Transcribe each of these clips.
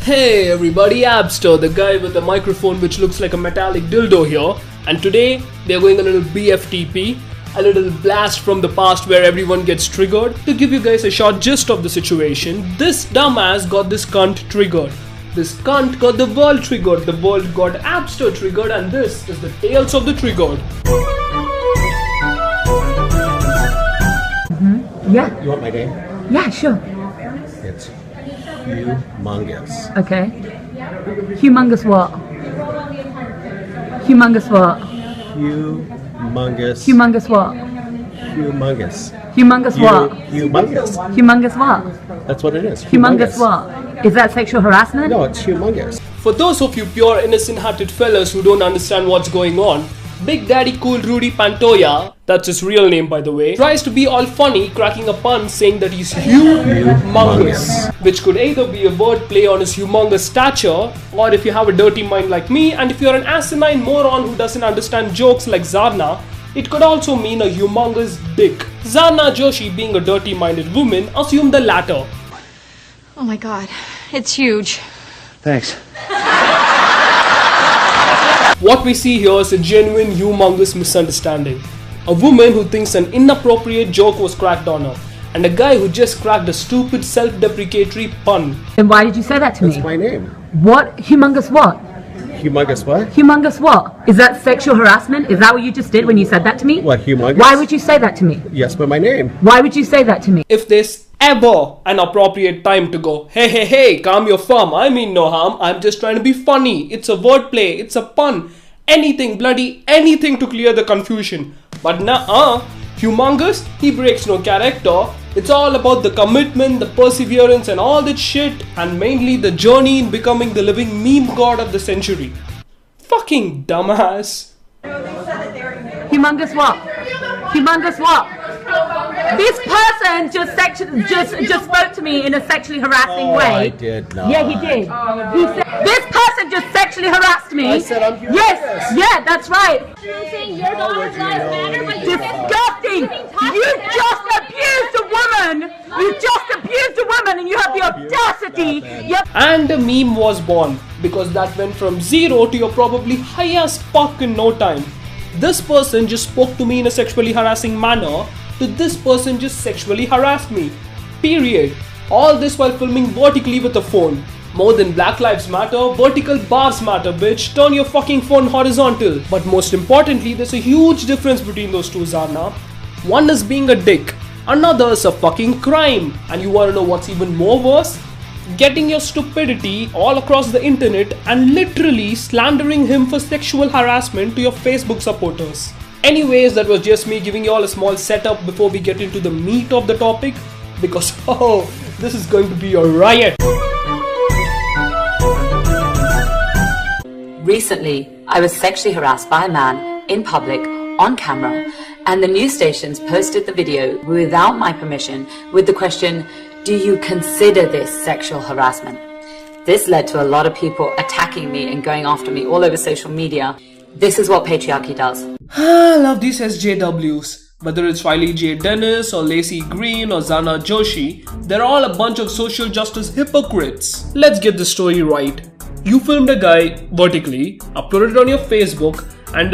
Hey everybody, Abster, the guy with the microphone which looks like a metallic dildo here, and today they are going a little BFTP, a little blast from the past where everyone gets triggered. To give you guys a short gist of the situation, this dumbass got this cunt triggered. This cunt got the world triggered, the world got Abster triggered, and this is the tales of the triggered. Yeah. You want my name? Yeah, sure. It's humongous. Okay. Humongous what? Humongous what? Humongous. Humongous what? Humongous. Humongous what? Humongous. Humongous what? That's what it is. Humongous what? Is that sexual harassment? No, it's humongous. For those of you pure innocent-hearted fellas who don't understand what's going on, Big Daddy Cool Rudy Pantoja, that's his real name by the way, tries to be all funny, cracking a pun saying that he's humongous, which could either be a wordplay on his humongous stature, or if you have a dirty mind like me, and if you're an asinine moron who doesn't understand jokes like Zarna, it could also mean a humongous dick. Zarna Joshi, being a dirty-minded woman, assumed the latter. Oh my god, it's huge. Thanks. What we see here is a genuine humongous misunderstanding. A woman who thinks an inappropriate joke was cracked on her, and a guy who just cracked a stupid self-deprecatory pun. Then why did you say that to me? That's my name. What? Humongous what? Humongous what? Humongous what? Is that sexual harassment? Is that what you just did when you said that to me? What, humongous? Why would you say that to me? Yes, but my name. Why would you say that to me? If there's ever an appropriate time to go, hey, calm your farm, I mean no harm, I'm just trying to be funny, it's a wordplay, it's a pun, anything, bloody anything to clear the confusion. But humongous, he breaks no character. It's all about the commitment, the perseverance and all that shit, and mainly the journey in becoming the living meme god of the century. Fucking dumbass. Humongous what? Humongous what? This person just spoke to me in a sexually harassing way. I did not. Yeah, he did. He said, this person just sexually harassed me. I said I'm humongous. Yes, yeah, that's right. You're saying your daughter's lives matter, but you're Disgusting! You just abused a woman! You just abused a woman and you have the audacity! And a meme was born, because that went from zero to your probably highest fuck in no time. This person just spoke to me in a sexually harassing manner, to this person just sexually harassed me. Period. All this while filming vertically with a phone. More than Black Lives Matter, vertical bars matter, bitch. Turn your fucking phone horizontal. But most importantly, there's a huge difference between those two, Zarna. One is being a dick, another is a fucking crime. And you wanna know what's even more worse? Getting your stupidity all across the internet and literally slandering him for sexual harassment to your Facebook supporters. Anyways, that was just me giving you all a small setup before we get into the meat of the topic, because this is going to be a riot. Recently, I was sexually harassed by a man in public, on camera, and the news stations posted the video without my permission with the question, "Do you consider this sexual harassment?" This led to a lot of people attacking me and going after me all over social media. This is what patriarchy does. I love these SJWs. Whether it's Riley J. Dennis or Lacey Green or Zarna Joshi, they're all a bunch of social justice hypocrites. Let's get the story right. You filmed a guy vertically, uploaded it on your Facebook, and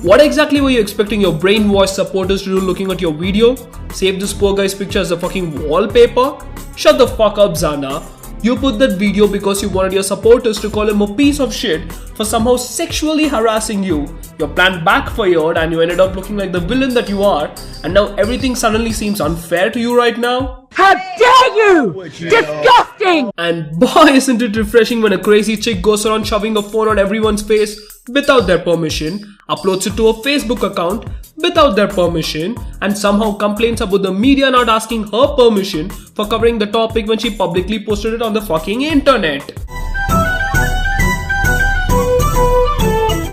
what exactly were you expecting your brainwashed supporters to do looking at your video? Save this poor guy's picture as a fucking wallpaper? Shut the fuck up, Zarna. You put that video because you wanted your supporters to call him a piece of shit for somehow sexually harassing you. Your plan backfired and you ended up looking like the villain that you are, and now everything suddenly seems unfair to you right now? How dare you! Disgusting! And boy, isn't it refreshing when a crazy chick goes around shoving a phone on everyone's face without their permission, uploads it to a Facebook account without their permission, and somehow complains about the media not asking her permission for covering the topic when she publicly posted it on the fucking internet.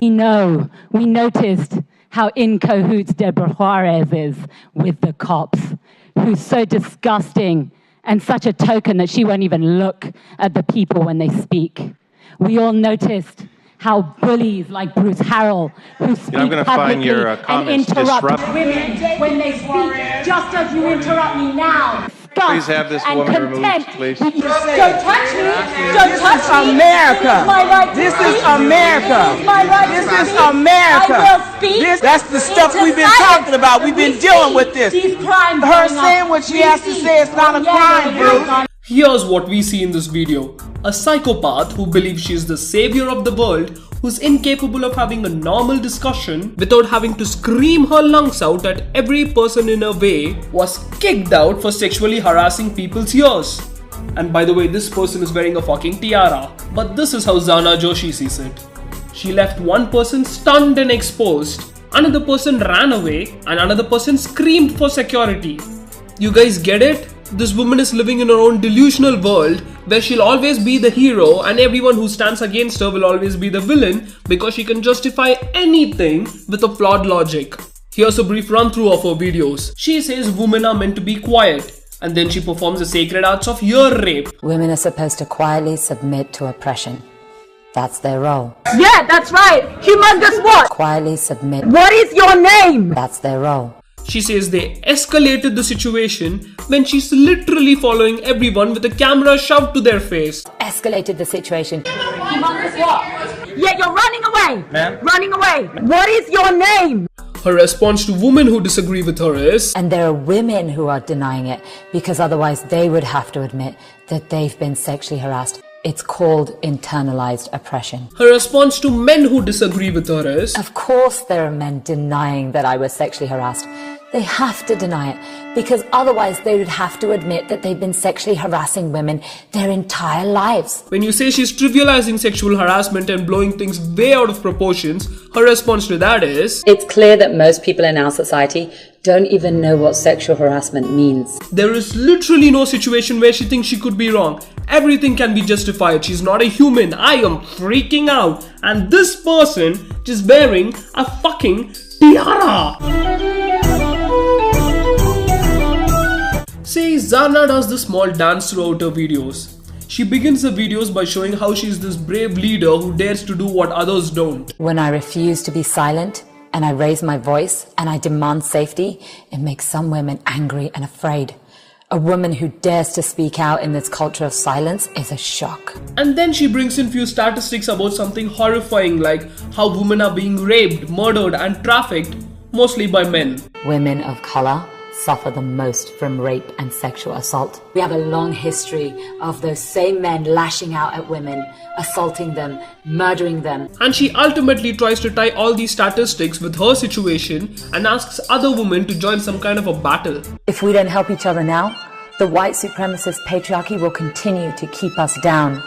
We noticed how in cahoots Deborah Juarez is with the cops, who's so disgusting and such a token that she won't even look at the people when they speak. We all noticed how bullies like Bruce Harrell, who speak I'm gonna publicly find your and comments interrupt disrupt- women when they speak, just as you interrupt me now. Please have this woman removed, please. Don't touch me. Don't touch me. America. My right This to is speak. America. My right This to is speak. America. I will speak. That's the stuff into we've been silence. talking about. We've been We dealing see with this. these crimes Her going on. saying what she We has to see. say is not a crime, Bruce. Here's what we see in this video. A psychopath who believes she's the savior of the world, who's incapable of having a normal discussion without having to scream her lungs out at every person in her way, was kicked out for sexually harassing people's ears. And by the way, this person is wearing a fucking tiara. But this is how Zarna Joshi sees it. She left one person stunned and exposed, another person ran away, and another person screamed for security. You guys get it? This woman is living in her own delusional world where she'll always be the hero and everyone who stands against her will always be the villain because she can justify anything with a flawed logic. Here's a brief run through of her videos. She says women are meant to be quiet, and then she performs the sacred arts of ear rape. Women are supposed to quietly submit to oppression. That's their role. Yeah, that's right. Humongous what? Quietly submit. What is your name? That's their role. She says they escalated the situation when she's literally following everyone with a camera shoved to their face. Escalated the situation. Humongous what? Yeah, you're running away. Ma'am? Running away. What is your name? Her response to women who disagree with her is, And there are women who are denying it because otherwise they would have to admit that they've been sexually harassed. It's called internalized oppression. her response to men who disagree with her is, Of course there are men denying that I was sexually harassed. They have to deny it because otherwise they would have to admit that they've been sexually harassing women their entire lives. when you say she's trivializing sexual harassment and blowing things way out of proportions, her response to that is, It's clear that most people in our society don't even know what sexual harassment means. there is literally no situation where she thinks she could be wrong. Everything can be justified. She's not a human. I am freaking out. And this person just wearing a fucking tiara. See, Zarna does this small dance throughout her videos. She begins the videos by showing how she's this brave leader who dares to do what others don't. When I refuse to be silent and I raise my voice and I demand safety, it makes some women angry and afraid. A woman who dares to speak out in this culture of silence is a shock. And then she brings in few statistics about something horrifying like how women are being raped, murdered and trafficked, mostly by men. Women of color suffer the most from rape and sexual assault. We have a long history of those same men lashing out at women, assaulting them, murdering them. And she ultimately tries to tie all these statistics with her situation and asks other women to join some kind of a battle. If we don't help each other now, the white supremacist patriarchy will continue to keep us down.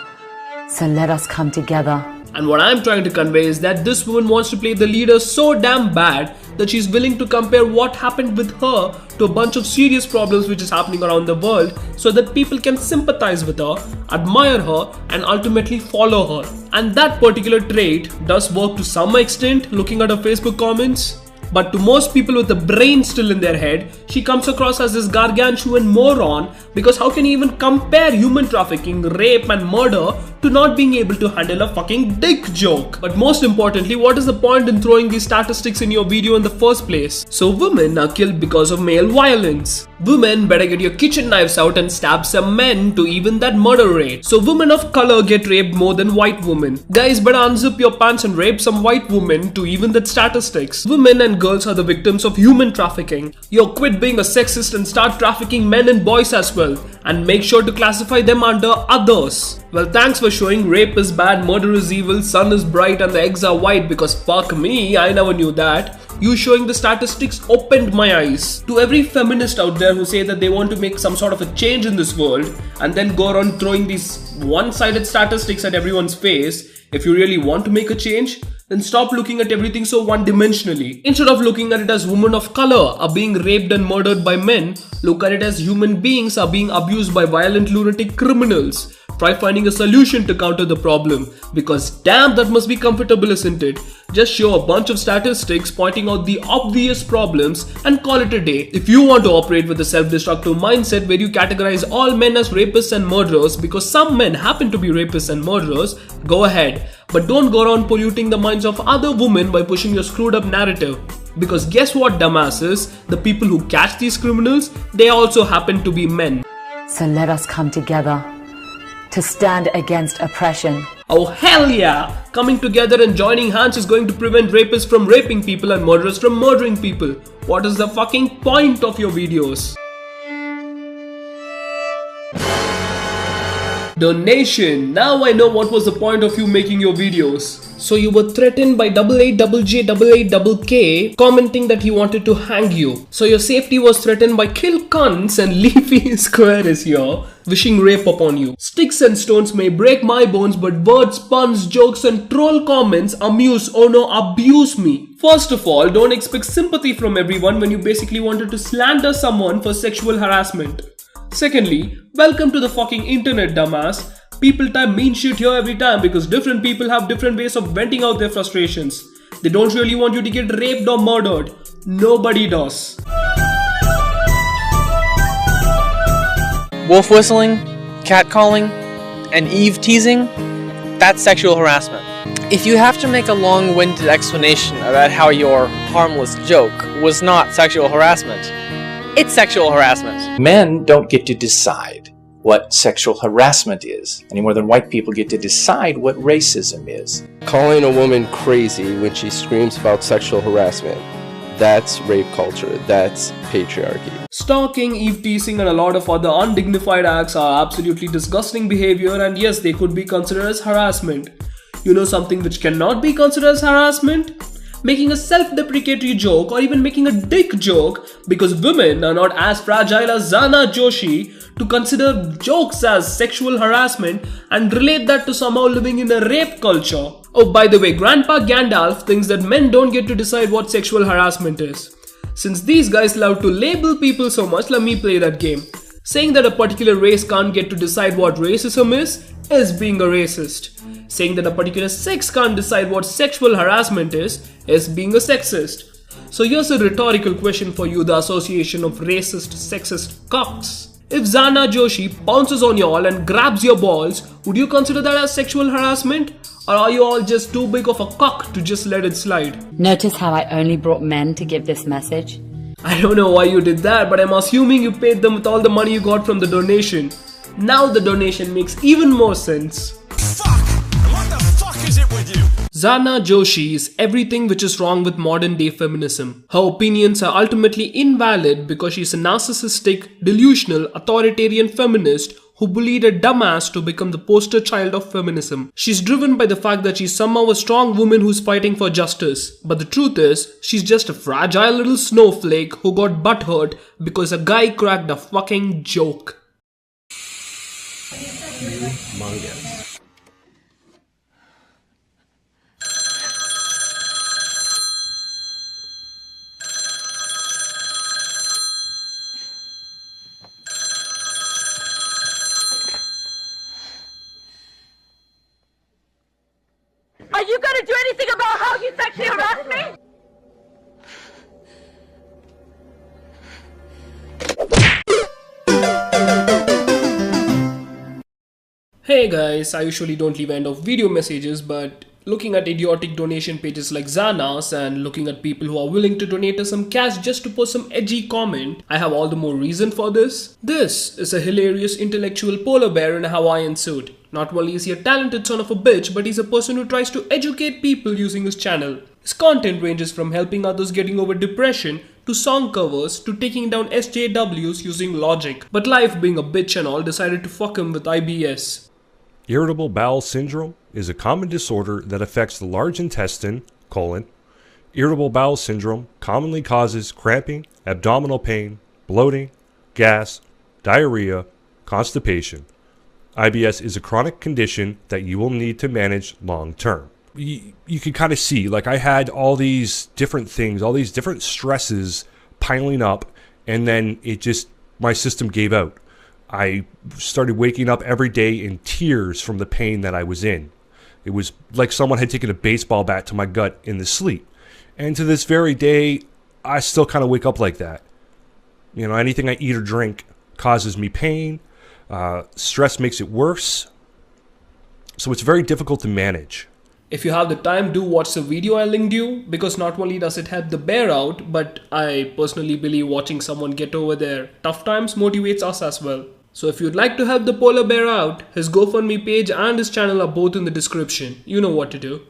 So let us come together. And what I'm trying to convey is that this woman wants to play the leader so damn bad that she's willing to compare what happened with her to a bunch of serious problems which is happening around the world so that people can sympathize with her, admire her and ultimately follow her. And that particular trait does work to some extent looking at her Facebook comments. But to most people with a brain still in their head, she comes across as this gargantuan moron because how can you even compare human trafficking, rape and murder to not being able to handle a fucking dick joke? But most importantly, what is the point in throwing these statistics in your video in the first place? So women are killed because of male violence. Women better get your kitchen knives out and stab some men to even that murder rate. So women of color get raped more than white women. Guys better unzip your pants and rape some white women to even that statistics. Women and girls are the victims of human trafficking. Yo, quit being a sexist and start trafficking men and boys as well. And make sure to classify them under others. Well, thanks for showing rape is bad, murder is evil, sun is bright and the eggs are white because fuck me, I never knew that. You showing the statistics opened my eyes. To every feminist out there who say that they want to make some sort of a change in this world and then go around throwing these one-sided statistics at everyone's face, if you really want to make a change, then stop looking at everything so one-dimensionally. Instead of looking at it as women of color are being raped and murdered by men, look at it as human beings are being abused by violent lunatic criminals. Try finding a solution to counter the problem, because damn, that must be comfortable, isn't it? Just show a bunch of statistics pointing out the obvious problems and call it a day. If you want to operate with a self-destructive mindset where you categorize all men as rapists and murderers because some men happen to be rapists and murderers, go ahead. But don't go around polluting the minds of other women by pushing your screwed up narrative. Because guess what, dumbasses? The people who catch these criminals, they also happen to be men. So let us come together to stand against oppression. Oh hell yeah! Coming together and joining hands is going to prevent rapists from raping people and murderers from murdering people. What is the fucking point of your videos? Donation. Now I know what was the point of you making your videos. So you were threatened by 88JJK commenting that he wanted to hang you. So your safety was threatened by kill cunts and Leafy Square is here wishing rape upon you. Sticks and stones may break my bones, but words, puns, jokes and troll comments amuse or no abuse me. First of all, don't expect sympathy from everyone when you basically wanted to slander someone for sexual harassment. Secondly, welcome to the fucking internet, dumbass. People type mean shit here every time because different people have different ways of venting out their frustrations. They don't really want you to get raped or murdered. Nobody does. Wolf whistling, catcalling, and Eve teasing, that's sexual harassment. If you have to make a long-winded explanation about how your harmless joke was not sexual harassment, it's sexual harassment. Men don't get to decide what sexual harassment is, any more than white people get to decide what racism is. Calling a woman crazy when she screams about sexual harassment, that's rape culture, that's patriarchy. Stalking, eve teasing and a lot of other undignified acts are absolutely disgusting behavior, and yes, they could be considered as harassment. You know something which cannot be considered as harassment? Making a self-deprecatory joke or even making a dick joke, because women are not as fragile as Zarna Joshi to consider jokes as sexual harassment and relate that to somehow living in a rape culture. Oh, by the way, Grandpa Gandalf thinks that men don't get to decide what sexual harassment is. Since these guys love to label people so much, let me play that game. Saying that a particular race can't get to decide what racism is being a racist. Saying that a particular sex can't decide what sexual harassment is being a sexist. So here's a rhetorical question for you, the association of racist, sexist cocks. If Zarna Joshi pounces on you all and grabs your balls, would you consider that as sexual harassment? Or are you all just too big of a cock to just let it slide? Notice how I only brought men to give this message? I don't know why you did that, but I'm assuming you paid them with all the money you got from the donation. Now the donation makes even more sense. Zarna Joshi is everything which is wrong with modern day feminism. Her opinions are ultimately invalid because she's a narcissistic, delusional, authoritarian feminist who bullied a dumbass to become the poster child of feminism. She's driven by the fact that she's somehow a strong woman who's fighting for justice. But the truth is, she's just a fragile little snowflake who got butthurt because a guy cracked a fucking joke. Humongous. Are you going to do anything about how you sexually harassed me? Hey guys, I usually don't leave end of video messages, but looking at idiotic donation pages like Zarna's and looking at people who are willing to donate us some cash just to post some edgy comment, I have all the more reason for this. This is a hilarious intellectual polar bear in a Hawaiian suit. Not only is he a talented son of a bitch, but he's a person who tries to educate people using his channel. His content ranges from helping others getting over depression, to song covers, to taking down SJWs using logic. But life being a bitch and all decided to fuck him with IBS. Irritable bowel syndrome is a common disorder that affects the large intestine, Irritable bowel syndrome commonly causes cramping, abdominal pain, bloating, gas, diarrhea, constipation. IBS is a chronic condition that you will need to manage long term. You can kind of see, like, I had all these different things, all these different stresses piling up, and then my system gave out. I started waking up every day in tears from the pain that I was in. It was like someone had taken a baseball bat to my gut in the sleep. And to this very day, I still kind of wake up like that. You know, anything I eat or drink causes me pain. Stress makes it worse. So it's very difficult to manage. If you have the time, do watch the video I linked you, because not only does it help the bear out, but I personally believe watching someone get over their tough times motivates us as well. So if you'd like to help the polar bear out, his GoFundMe page and his channel are both in the description. You know what to do.